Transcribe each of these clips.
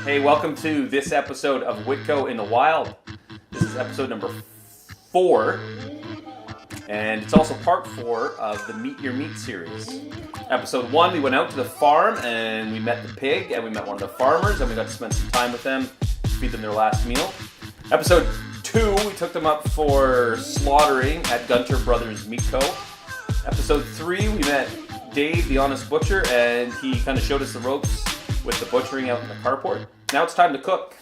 Hey, welcome to this episode of Witko in the Wild. This is episode number 4, and it's also part 4 of the Meet Your Meat series. Episode 1, we went out to the farm and we met the pig and we met one of the farmers and we got to spend some time with them, feed them their last meal. Episode 2, we took them up for slaughtering at Gunter Brothers Meat Co. Episode 3, we met Dave, the honest butcher, and he kind of showed us the ropes with the butchering out in the carport. Now it's time to cook.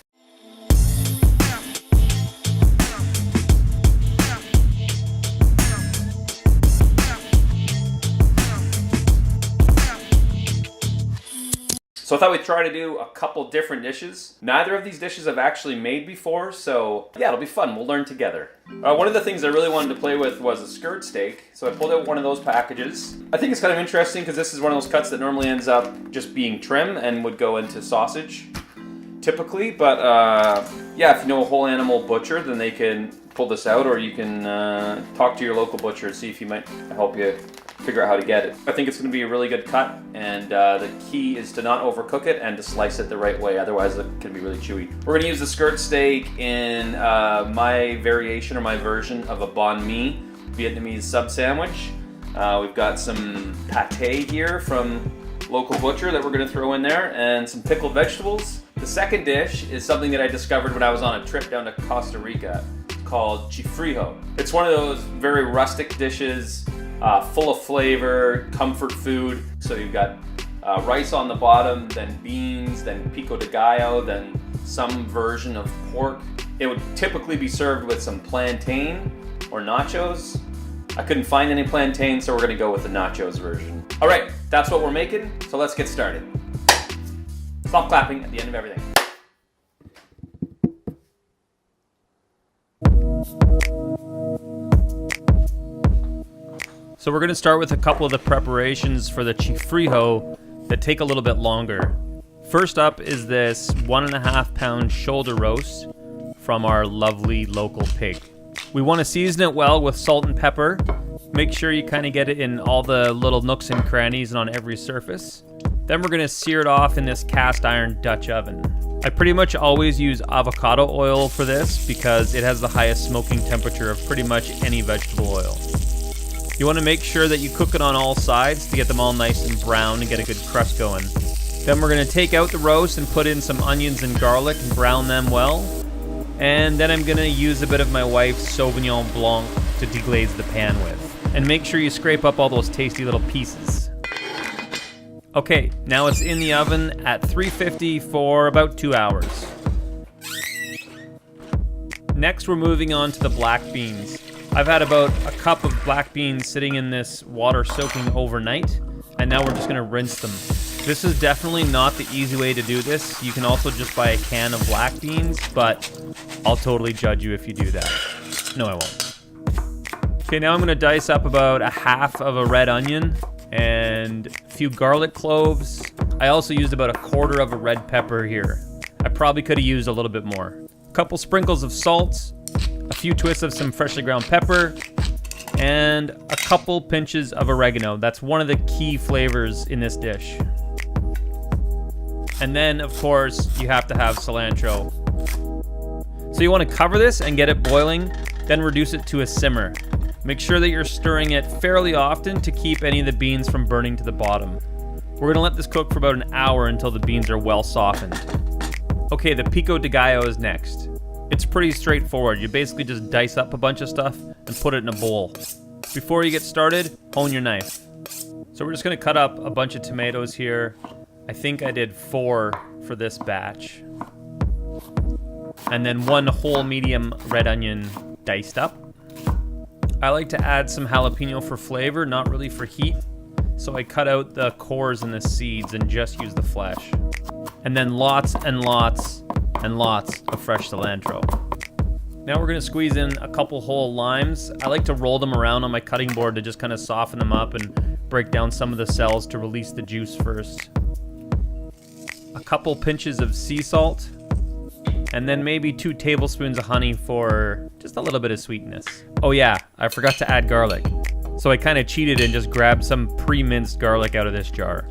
So I thought we'd try to do a couple different dishes. Neither of these dishes I've actually made before, so yeah, it'll be fun. We'll learn together. One of the things I really wanted to play with was a skirt steak, so I pulled out one of those packages. I think it's kind of interesting because this is one of those cuts that normally ends up just being trim and would go into sausage, typically. But yeah, if you know a whole animal butcher, then they can pull this out, or you can talk to your local butcher and see if he might help you figure out how to get it. I think it's going to be a really good cut, and the key is to not overcook it and to slice it the right way, otherwise it can be really chewy. We're going to use the skirt steak in my variation or my version of a banh mi Vietnamese sub sandwich. We've got some pate here from local butcher that we're going to throw in there, and some pickled vegetables. The second dish is something that I discovered when I was on a trip down to Costa Rica. It's called Chifrijo. It's one of those very rustic dishes, full of flavor, comfort food. So you've got rice on the bottom, then beans, then pico de gallo, then some version of pork. It would typically be served with some plantain or nachos. I couldn't find any plantain, so we're gonna go with the nachos version. All right, that's what we're making, so let's get started. Stop clapping at the end of everything. So we're going to start with a couple of the preparations for the chifrijo that take a little bit longer. First up is this 1.5 pound shoulder roast from our lovely local pig. We want to season it well with salt and pepper. Make sure you kind of get it in all the little nooks and crannies and on every surface. Then we're going to sear it off in this cast iron Dutch oven. I pretty much always use avocado oil for this because it has the highest smoking temperature of pretty much any vegetable oil. You want to make sure that you cook it on all sides to get them all nice and brown and get a good crust going. Then we're going to take out the roast and put in some onions and garlic and brown them well. And then I'm going to use a bit of my wife's Sauvignon Blanc to deglaze the pan with. And make sure you scrape up all those tasty little pieces. Okay, now it's in the oven at 350 for about 2 hours. Next, we're moving on to the black beans. I've had about a cup of black beans sitting in this water soaking overnight, and now we're just gonna rinse them. This is definitely not the easy way to do this. You can also just buy a can of black beans, but I'll totally judge you if you do that. No, I won't. Okay, now I'm gonna dice up about a half of a red onion and a few garlic cloves. I also used about 1/4 of a red pepper here. I probably could have used a little bit more. A couple sprinkles of salt, a few twists of some freshly ground pepper, and a couple pinches of oregano. That's one of the key flavors in this dish. And then, of course, you have to have cilantro. So you want to cover this and get it boiling, then reduce it to a simmer. Make sure that you're stirring it fairly often to keep any of the beans from burning to the bottom. We're going to let this cook for about an hour until the beans are well softened. Okay, the pico de gallo is next. It's pretty straightforward. You basically just dice up a bunch of stuff and put it in a bowl. Before you get started, hone your knife. So we're just going to cut up a bunch of tomatoes here. I think I did 4 for this batch. And then 1 whole medium red onion diced up. I like to add some jalapeno for flavor, not really for heat. So I cut out the cores and the seeds and just use the flesh. And then lots and lots and lots of fresh cilantro. Now we're gonna squeeze in a couple whole limes. I like to roll them around on my cutting board to just kind of soften them up and break down some of the cells to release the juice first. A couple pinches of sea salt, and then maybe 2 tablespoons of honey for just a little bit of sweetness. Oh yeah, I forgot to add garlic. So I kind of cheated and just grabbed some pre-minced garlic out of this jar.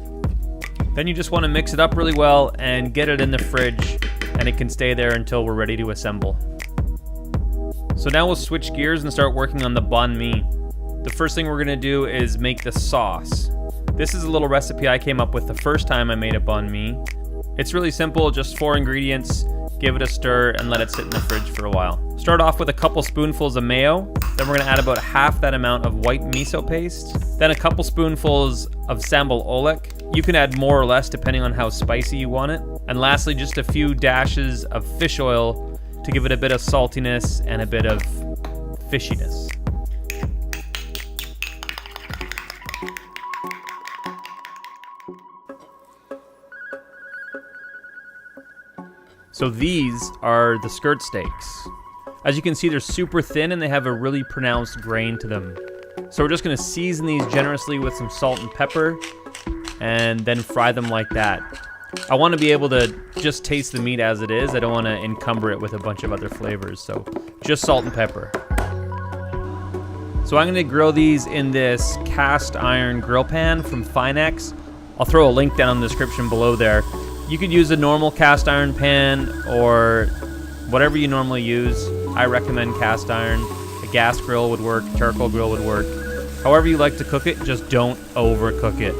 Then you just want to mix it up really well and get it in the fridge, and it can stay there until we're ready to assemble. So now we'll switch gears and start working on the banh mi. The first thing we're going to do is make the sauce. This is a little recipe I came up with the first time I made a banh mi. It's really simple, just 4 ingredients, give it a stir, and let it sit in the fridge for a while. Start off with a couple spoonfuls of mayo, then we're going to add about half that amount of white miso paste, then a couple spoonfuls of sambal oelek. You can add more or less depending on how spicy you want it. And lastly, just a few dashes of fish oil to give it a bit of saltiness and a bit of fishiness. So these are the skirt steaks. As you can see, they're super thin and they have a really pronounced grain to them. So we're just gonna season these generously with some salt and pepper and then fry them like that. I want to be able to just taste the meat as it is. I don't want to encumber it with a bunch of other flavors, so just salt and pepper. So I'm going to grill these in this cast iron grill pan from Finex. I'll throw a link down in the description below there. You could use a normal cast iron pan or whatever you normally use. I recommend cast iron. A gas grill would work, charcoal grill would work. However you like to cook it, just don't overcook it.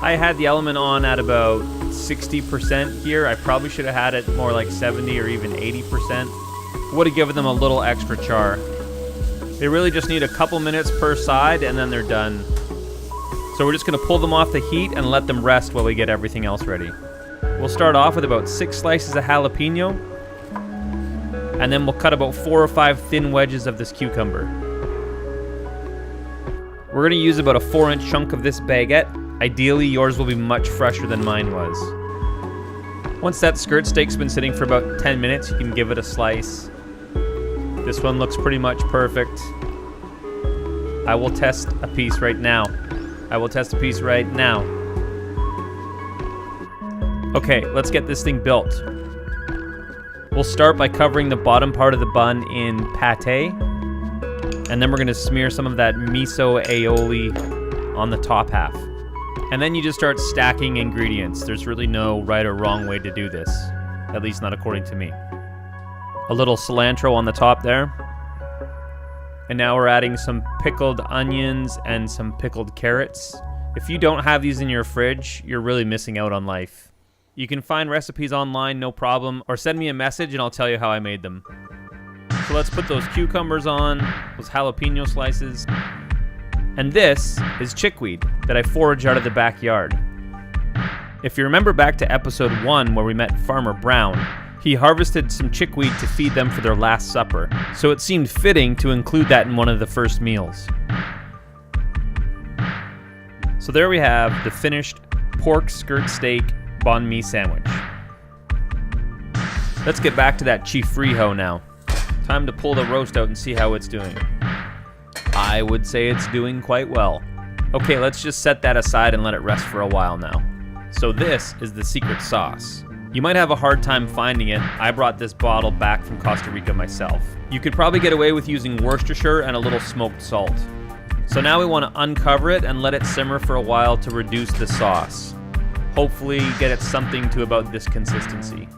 I had the element on at about 60% here. I probably should have had it more like 70 or even 80%. Would have given them a little extra char. They really just need a couple minutes per side and then they're done. So we're just gonna pull them off the heat and let them rest while we get everything else ready. We'll start off with about 6 slices of jalapeno, and then we'll cut about 4 or 5 thin wedges of this cucumber. We're gonna use about a 4-inch chunk of this baguette. Ideally, yours will be much fresher than mine was. Once that skirt steak's been sitting for about 10 minutes, you can give it a slice. This one looks pretty much perfect. I will test a piece right now. Okay, let's get this thing built. We'll start by covering the bottom part of the bun in pate, and then we're gonna smear some of that miso aioli on the top half. And then you just start stacking ingredients. There's really no right or wrong way to do this, at least not according to me. A little cilantro on the top there. And now we're adding some pickled onions and some pickled carrots. If you don't have these in your fridge, you're really missing out on life. You can find recipes online, no problem, or send me a message and I'll tell you how I made them. So let's put those cucumbers on, those jalapeno slices. And this is chickweed that I foraged out of the backyard. If you remember back to episode 1 where we met Farmer Brown, he harvested some chickweed to feed them for their last supper, so it seemed fitting to include that in one of the first meals. So there we have the finished pork skirt steak banh mi sandwich. Let's get back to that Chifrijo now. Time to pull the roast out and see how it's doing. I would say it's doing quite well. Okay, let's just set that aside and let it rest for a while now. So this is the secret sauce. You might have a hard time finding it. I brought this bottle back from Costa Rica myself. You could probably get away with using Worcestershire and a little smoked salt. So now we want to uncover it and let it simmer for a while to reduce the sauce. Hopefully get it something to about this consistency.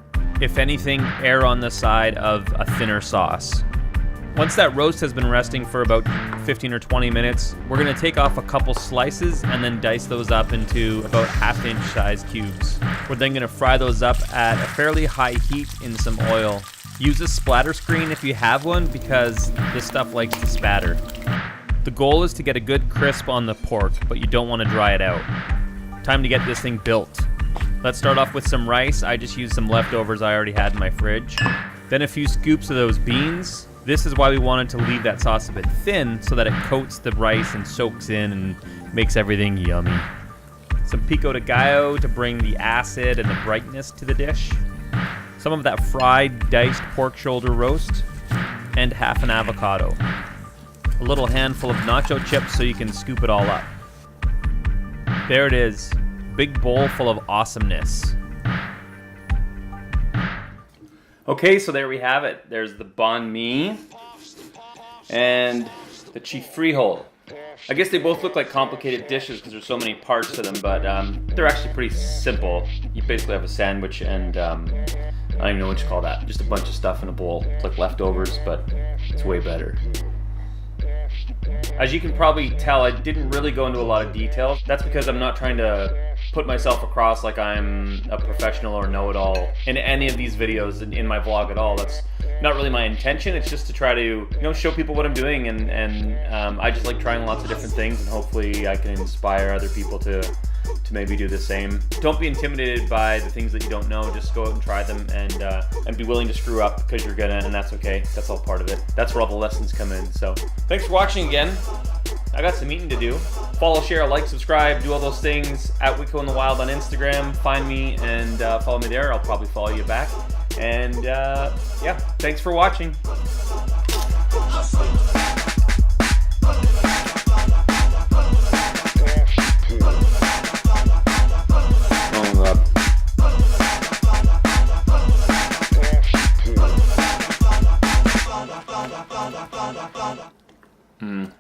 If anything, err on the side of a thinner sauce. Once that roast has been resting for about 15 or 20 minutes, we're going to take off a couple slices and then dice those up into about 1/2-inch size cubes. We're then going to fry those up at a fairly high heat in some oil. Use a splatter screen if you have one because this stuff likes to spatter. The goal is to get a good crisp on the pork, but you don't want to dry it out. Time to get this thing built. Let's start off with some rice. I just used some leftovers I already had in my fridge. Then a few scoops of those beans. This is why we wanted to leave that sauce a bit thin so that it coats the rice and soaks in and makes everything yummy. Some pico de gallo to bring the acid and the brightness to the dish. Some of that fried diced pork shoulder roast. And half an avocado. A little handful of nacho chips so you can scoop it all up. There it is. Big bowl full of awesomeness. Okay, so there we have it. There's the banh mi and the Chifrijo. I guess they both look like complicated dishes because there's so many parts to them, but they're actually pretty simple. You basically have a sandwich and I don't even know what you call that. Just a bunch of stuff in a bowl. It's like leftovers, but it's way better. As you can probably tell, I didn't really go into a lot of detail. That's because I'm not trying to put myself across like I'm a professional or know-it-all in any of these videos in my vlog at all. That's not really my intention. It's just to try to, show people what I'm doing, and I just like trying lots of different things, and hopefully I can inspire other people to maybe do the same. Don't be intimidated by the things that you don't know. Just go out and try them, and be willing to screw up because you're gonna, and that's okay. That's all part of it. That's where all the lessons come in. So thanks for watching again. I got some eating to do. Follow, share, like, subscribe, do all those things at Witko in the Wild on Instagram. Find me and follow me there. I'll probably follow you back. And yeah, thanks for watching. Oh, God.